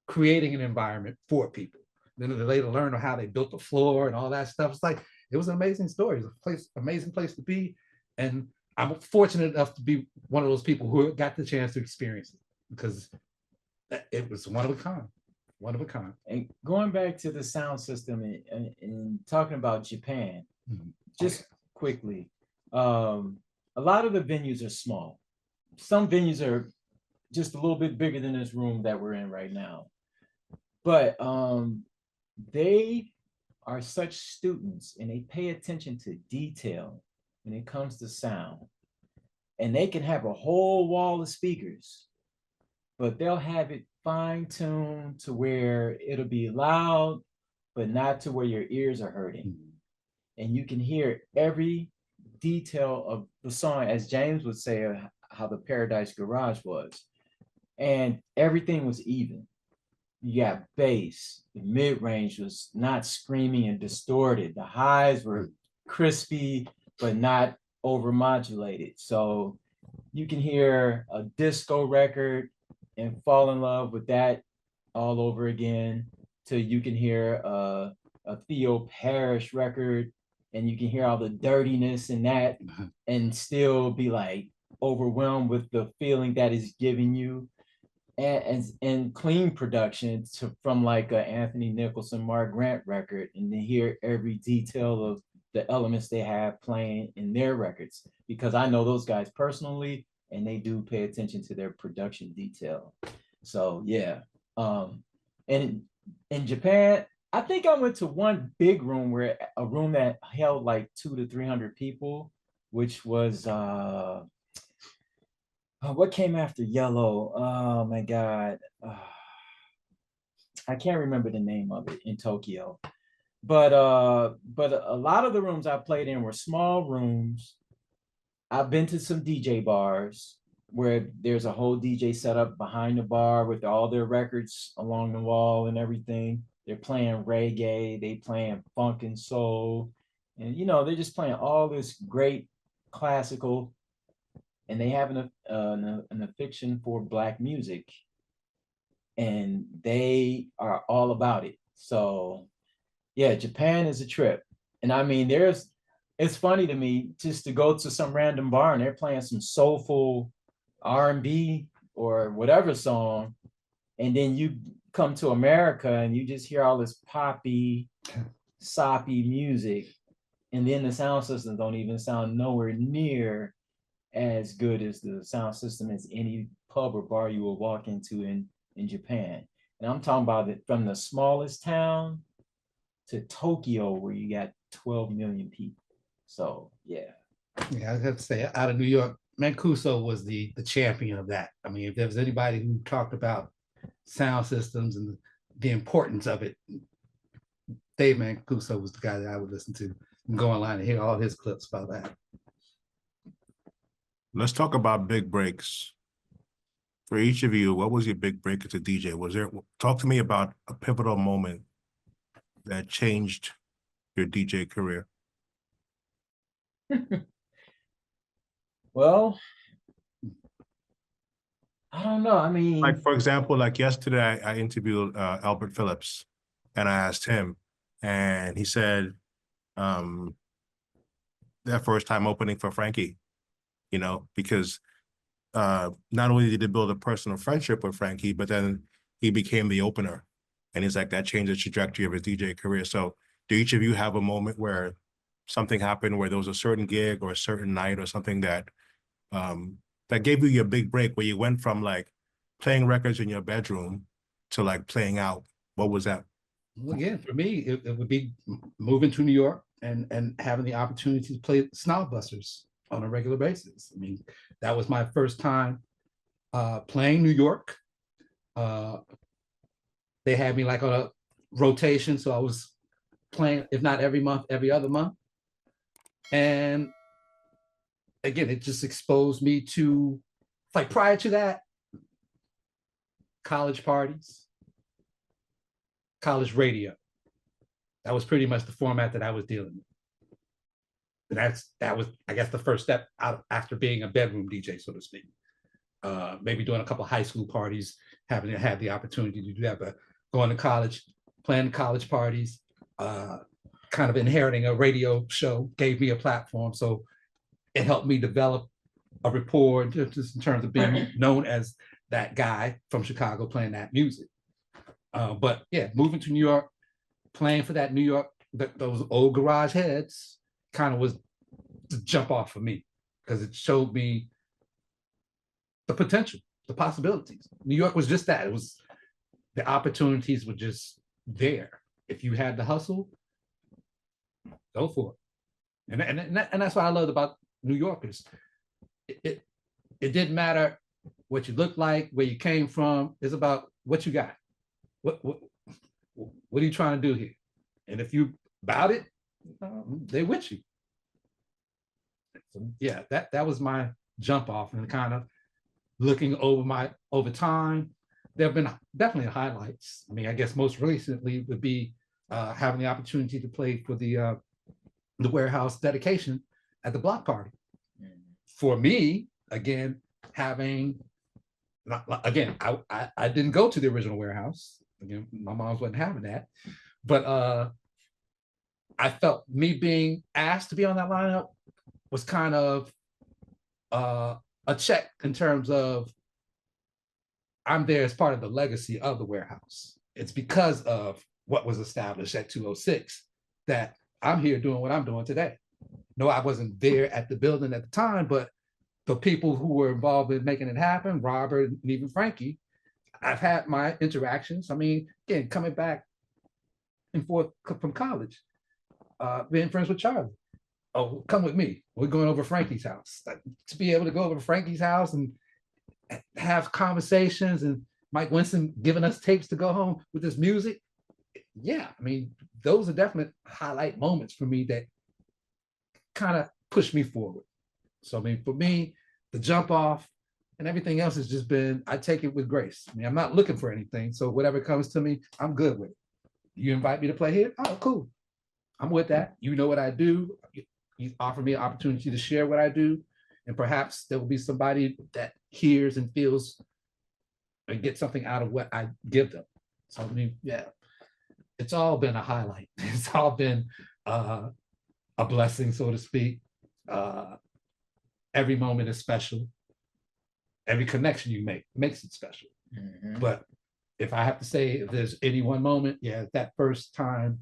creating an environment for people. Then they later learned how they built the floor and all that stuff. It's like, it was an amazing story. It was amazing place to be. And I'm fortunate enough to be one of those people who got the chance to experience it because it was one of a kind. And going back to the sound system and talking about Japan, just quickly, a lot of the venues are small. Some venues are just a little bit bigger than this room that we're in right now. But they are such students and they pay attention to detail when it comes to sound. And they can have a whole wall of speakers, but they'll have it fine-tuned to where it'll be loud, but not to where your ears are hurting. And you can hear every detail of the song, as James would say, how the Paradise Garage was. And everything was even. You got bass, the mid-range was not screaming and distorted. The highs were crispy, but not overmodulated. So you can hear a disco record and fall in love with that all over again, till you can hear a Theo Parrish record and you can hear all the dirtiness in that and still be like overwhelmed with the feeling that is giving you. And clean production from like a Anthony Nicholson, Mark Grant record, and to hear every detail of the elements they have playing in their records, because I know those guys personally and they do pay attention to their production detail. So yeah. And in Japan, I think I went to one big room a room that held like 200 to 300 people, which was what came after Yellow? Oh my God. I can't remember the name of it in Tokyo. But a lot of the rooms I played in were small rooms. I've been to some DJ bars where there's a whole DJ setup behind the bar with all their records along the wall and everything. They're playing reggae, they playing funk and soul. And they're just playing all this great classical, and they have an affection for Black music, and they are all about it. So yeah, Japan is a trip. And I mean, it's funny to me just to go to some random bar and they're playing some soulful R&B or whatever song, and then you come to America and you just hear all this poppy, soppy music, and then the sound systems don't even sound nowhere near as good as the sound system as any pub or bar you will walk into in Japan. And I'm talking about it from the smallest town to Tokyo, where you got 12 million people. So yeah. Yeah, I have to say, out of New York, Mancuso was the champion of that. I mean, if there was anybody who talked about sound systems and the importance of it, Dave Mancuso was the guy that I would listen to and go online and hear all his clips about that. Let's talk about big breaks. For each of you, what was your big break as a DJ? Talk to me about a pivotal moment that changed your DJ career. Well, I don't know. I mean, Like, for example, like yesterday, I interviewed Albert Phillips, and I asked him, and he said, um, their first time opening for Frankie, because not only did he build a personal friendship with Frankie, but then he became the opener. And he's like, that changed the trajectory of his DJ career. So do each of you have a moment where something happened, where there was a certain gig or a certain night or something that that gave you your big break, where you went from like playing records in your bedroom to like playing out? What was that? Well, again, for me, it would be moving to New York and having the opportunity to play Snob Busters on a regular basis. I mean, that was my first time playing New York. They had me like on a rotation, so I was playing, if not every month, every other month. And again, it just exposed me to, like, prior to that, college parties, college radio. That was pretty much the format that I was dealing with. And that was, I guess, the first step out after being a bedroom DJ, so to speak. Maybe doing a couple of high school parties, having had the opportunity to do that, but going to college, playing college parties, kind of inheriting a radio show gave me a platform. So it helped me develop a rapport just in terms of being known as that guy from Chicago playing that music. But yeah, moving to New York, playing for that New York, those old garage heads kind of was the jump off for me, because it showed me the potential, the possibilities. New York was just that. It was, the opportunities were just there. If you had the hustle, go for it. And that's what I loved about New Yorkers. It didn't matter what you looked like, where you came from. It's about what you got. What are you trying to do here? And if you about it, they with you. So yeah, that was my jump off, and kind of looking over time. There have been definitely highlights. I mean, I guess most recently would be having the opportunity to play for the warehouse dedication at the block party. For me, again, I didn't go to the original warehouse. Again, my mom wasn't having that, but I felt me being asked to be on that lineup was kind of a check in terms of I'm there as part of the legacy of the warehouse. It's because of what was established at 206 that I'm here doing what I'm doing today. No, I wasn't there at the building at the time, but the people who were involved in making it happen, Robert and even Frankie, I've had my interactions. I mean, again, coming back and forth from college, being friends with Charlie. Oh, come with me. We're going over Frankie's house. To be able to go over to Frankie's house and have conversations, and Mike Winston giving us tapes to go home with this music. Yeah, I mean, those are definite highlight moments for me that kind of push me forward. So I mean, for me, the jump off and everything else has just been, I take it with grace. I mean, I'm not looking for anything. So whatever comes to me, I'm good with it. You invite me to play here? Oh, cool. I'm with that. You know what I do. You offer me an opportunity to share what I do. And perhaps there will be somebody that hears and feels and get something out of what I give them. So I mean, yeah, it's all been a highlight. It's all been a blessing, so to speak. Every moment is special. Every connection you make makes it special. Mm-hmm. But if I have to say, if there's any one moment, yeah, that first time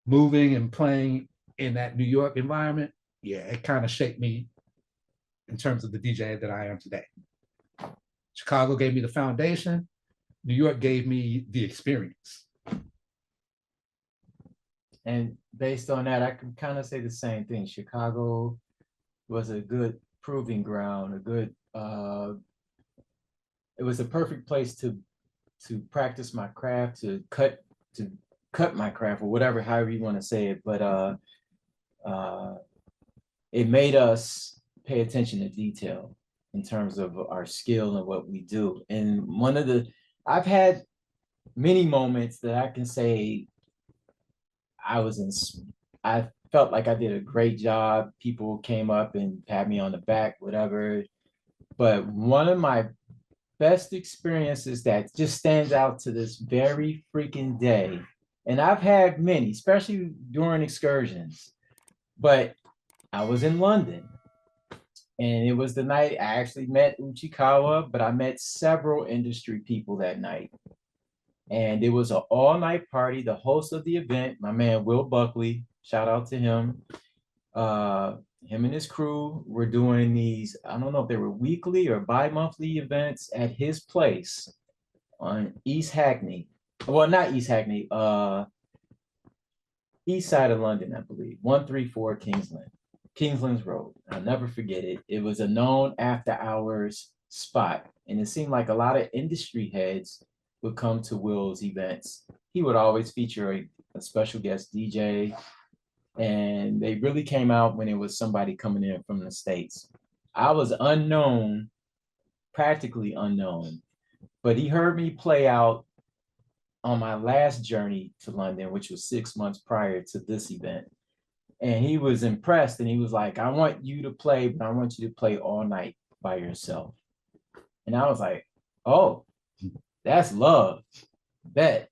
moving and playing in that New York environment, yeah, it kind of shaped me in terms of the DJ that I am today. Chicago gave me the foundation. New York gave me the experience. And based on that, I can kind of say the same thing. Chicago was a good proving ground, it was a perfect place to practice my craft, to cut my craft, or whatever, however you want to say it. But it made us pay attention to detail in terms of our skill and what we do. And I've had many moments that I can say I felt like I did a great job. People came up and pat me on the back, whatever. But one of my best experiences that just stands out to this very freaking day, and I've had many, especially during excursions, but I was in London. And it was the night I actually met Uchikawa, but I met several industry people that night. And it was an all-night party. The host of the event, my man Will Buckley, shout out to him. Him and his crew were doing these, I don't know if they were weekly or bi-monthly events at his place on East Hackney. Well, not East Hackney, east side of London, I believe, 134 Kingsland's Road. I'll never forget it. It was a known after hours spot. And it seemed like a lot of industry heads would come to Will's events. He would always feature a special guest DJ. And they really came out when it was somebody coming in from the States. I was unknown, practically unknown, but he heard me play out on my last journey to London, which was 6 months prior to this event. And he was impressed and he was like, I want you to play, but I want you to play all night by yourself. And I was like, oh, that's love. Bet.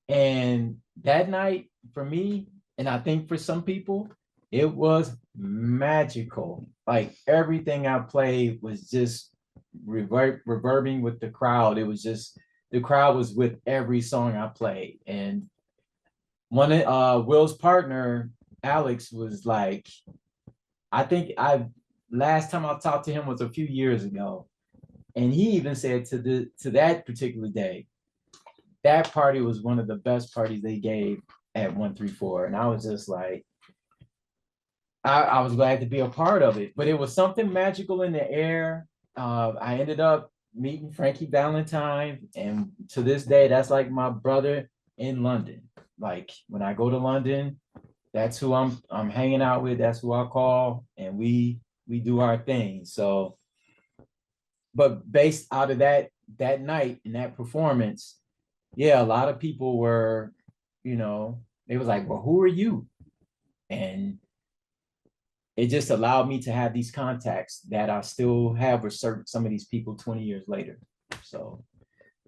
And that night for me, and I think for some people, it was magical. Like everything I played was just reverbing with the crowd. It was just, the crowd was with every song I played. And one of Will's partner, Alex, was like, I think last time I talked to him was a few years ago. And he even said to that particular day, that party was one of the best parties they gave at 134. And I was just like, I was glad to be a part of it, but it was something magical in the air. I ended up meeting Frankie Valentine, and to this day, that's like my brother in London. Like when I go to London, that's who I'm hanging out with. That's who I call, and we do our thing. So, but based out of that night and that performance, yeah, a lot of people were, they was like, well, who are you? And it just allowed me to have these contacts that I still have with some of these people 20 years later. So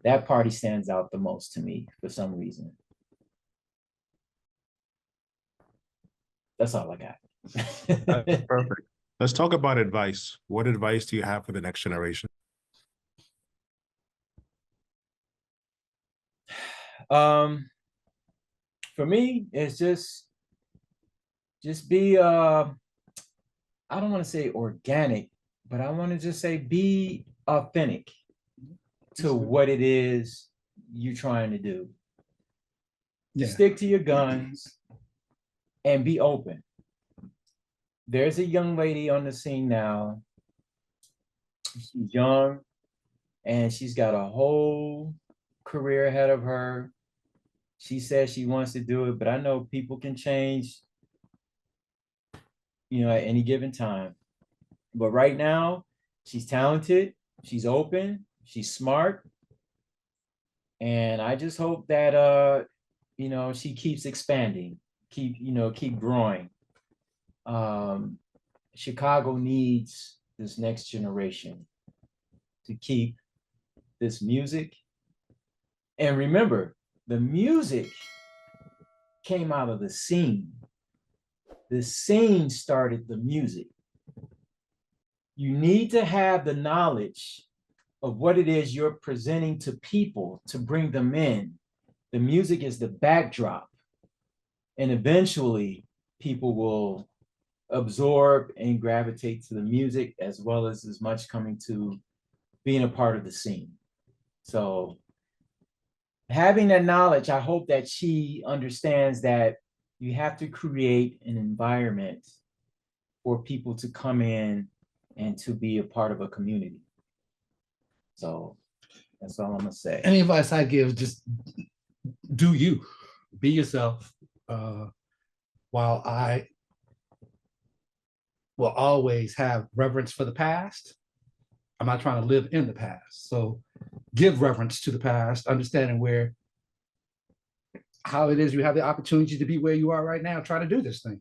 that party stands out the most to me for some reason. That's all I got. That's perfect. Let's talk about advice. What advice do you have for the next generation? For me, it's just be I don't want to say organic, but I want to just say be authentic to what it is you're trying to do. Yeah. Stick to your guns and be open. There's a young lady on the scene now. She's young and she's got a whole career ahead of her. She says she wants to do it, but I know people can change, at any given time. But right now, she's talented, she's open, she's smart. And I just hope that she keeps expanding, keep growing. Chicago needs this next generation to keep this music. And remember, the music came out of the scene. The scene started the music. You need to have the knowledge of what it is you're presenting to people to bring them in. The music is the backdrop. And eventually people will absorb and gravitate to the music as well as much coming to being a part of the scene. So having that knowledge, I hope that she understands that you have to create an environment for people to come in and to be a part of a community. So that's all I'm gonna say. Any advice I give, just do you, be yourself. While I will always have reverence for the past, I'm not trying to live in the past. So give reverence to the past, understanding how it is you have the opportunity to be where you are right now, trying to do this thing.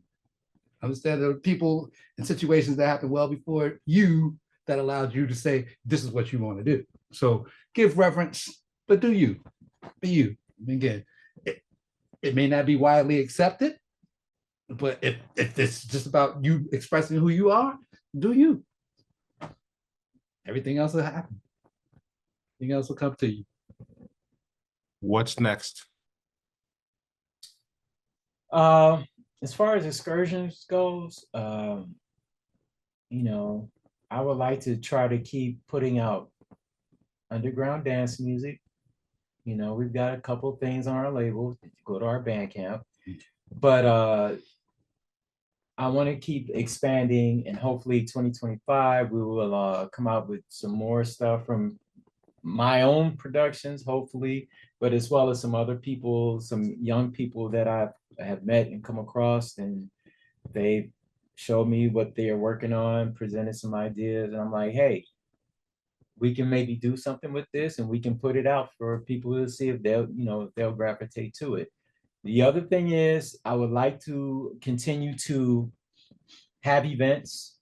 Understand there are people in situations that happened well before you that allowed you to say, this is what you want to do. So give reverence, but do you, be you. Again, it may not be widely accepted, but if it's just about you expressing who you are, do you. Everything else will happen. Everything else will come to you. What's next? As far as excursions goes, you know, I would like to try to keep putting out underground dance music. You know, we've got a couple things on our label. Go to our Bandcamp, but I want to keep expanding, and hopefully 2025 we will come out with some more stuff from my own productions, hopefully, but as well as some other people, some young people that I have met and come across, and they showed me what they are working on, presented some ideas, and I'm like, hey, we can maybe do something with this, and we can put it out for people to see if they'll, you know, if they'll gravitate to it. The other thing is, I would like to continue to have events,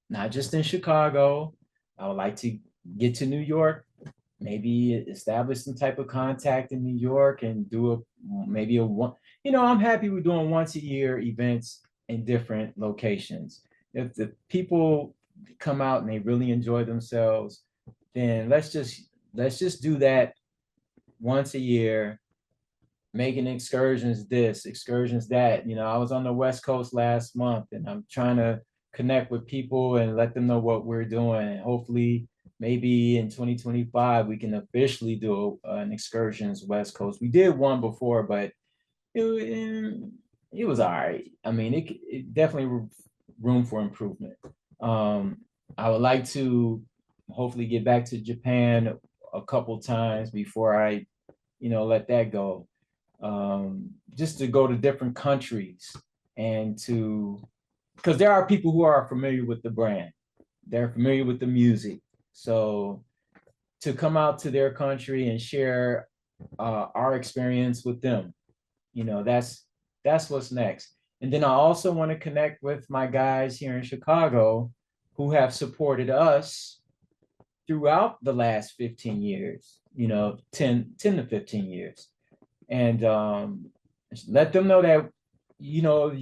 not just in Chicago. I would like to get to New York, maybe establish some type of contact in New York and do maybe a one, you know, I'm happy with doing once a year events in different locations. If the people come out and they really enjoy themselves, then let's just do that once a year, making excursions this, excursions that. You know, I was on the West Coast last month, and I'm trying to connect with people and let them know what we're doing. And hopefully, maybe in 2025, we can officially do an excursions West Coast. We did one before, but it was all right. I mean, it definitely room for improvement. I would like to hopefully get back to Japan a couple times before I, you know, let that go. Just to go to different countries and to, because there are people who are familiar with the brand, they're familiar with the music. So to come out to their country and share our experience with them, you know, that's what's next. And then I also want to connect with my guys here in Chicago who have supported us throughout the last 15 years, you know, 10 to 15 years. And let them know that, you know,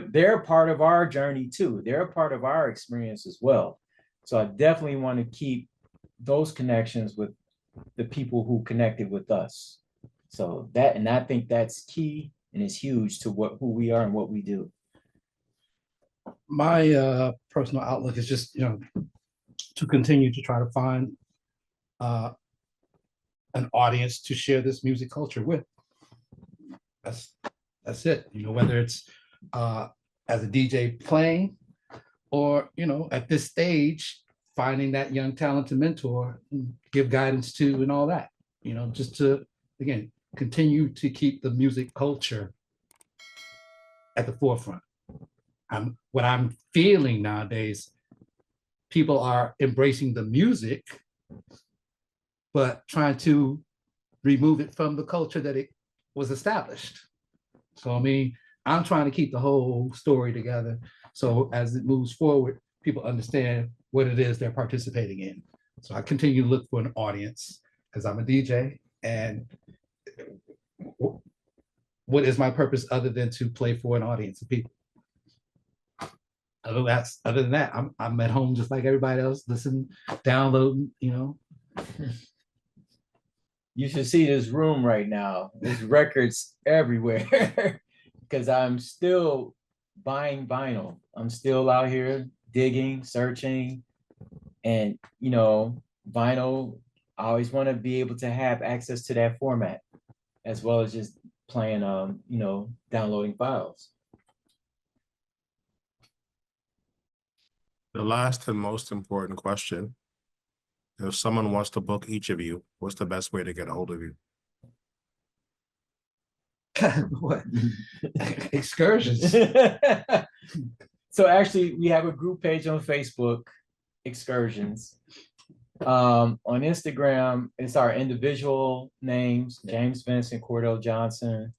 they're part of our journey too. They're a part of our experience as well. So I definitely want to keep those connections with the people who connected with us. So that, and I think that's key and is huge to who we are and what we do. My personal outlook is just, you know, to continue to try to find an audience to share this music culture with. That's it. You know, whether it's as a DJ playing, or, you know, at this stage, finding that young talented mentor, give guidance to, and all that. You know, just to, again, continue to keep the music culture at the forefront. What I'm feeling nowadays, people are embracing the music, but trying to remove it from the culture that it was established. So, I mean, I'm trying to keep the whole story together. So as it moves forward, people understand what it is they're participating in. So I continue to look for an audience because I'm a DJ, and what is my purpose other than to play for an audience of people? Other than that, I'm at home just like everybody else, listening, downloading, you know. You should see this room right now. There's records everywhere because I'm still buying vinyl. I'm still out here digging, searching, and, you know, vinyl, I always want to be able to have access to that format as well as just playing, you know, downloading files. The last and most important question: if someone wants to book each of you, what's the best way to get a hold of you? What? Excursions. So actually, we have a group page on Facebook, Excursions. On Instagram, it's our individual names, James Vincent, Cordell Johnson.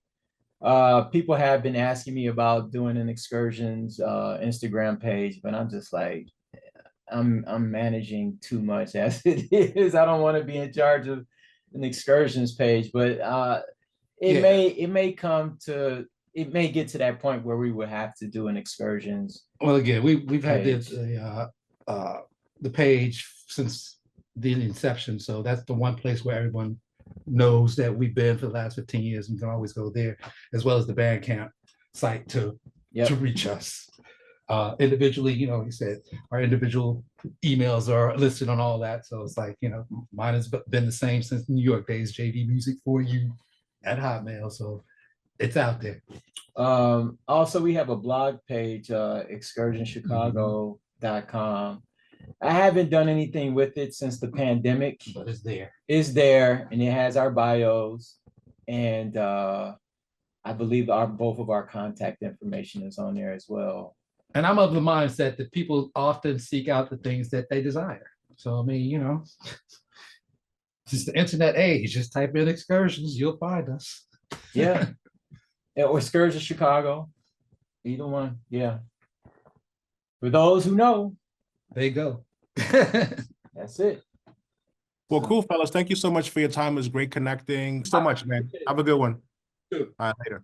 People have been asking me about doing an Excursions Instagram page, but I'm just like, I'm managing too much as it is. I don't want to be in charge of an excursions page, but it may get to that point where we would have to do an excursions. Well, again, we've had Page. the page since the inception, so that's the one place where everyone knows that we've been for the last 15 years. We can always go there, as well as the Bandcamp site to reach us. Individually, you know, like you said, our individual emails are listed on all that. So it's like, you know, mine has been the same since New York days, JD Music for You at Hotmail. So it's out there. Also, we have a blog page, excursionchicago.com. I haven't done anything with it since the pandemic. But it's there. It's there, and it has our bios, and I believe both of our contact information is on there as well. And I'm of the mindset that people often seek out the things that they desire. So, I mean, you know, it's the internet age. Just type in excursions, you'll find us. Yeah. Or Excursions Chicago. Either one. Yeah. For those who know. There you go. That's it. Well, cool, fellas. Thank you so much for your time. It was great connecting. So much, man. Have a good one. All right, later.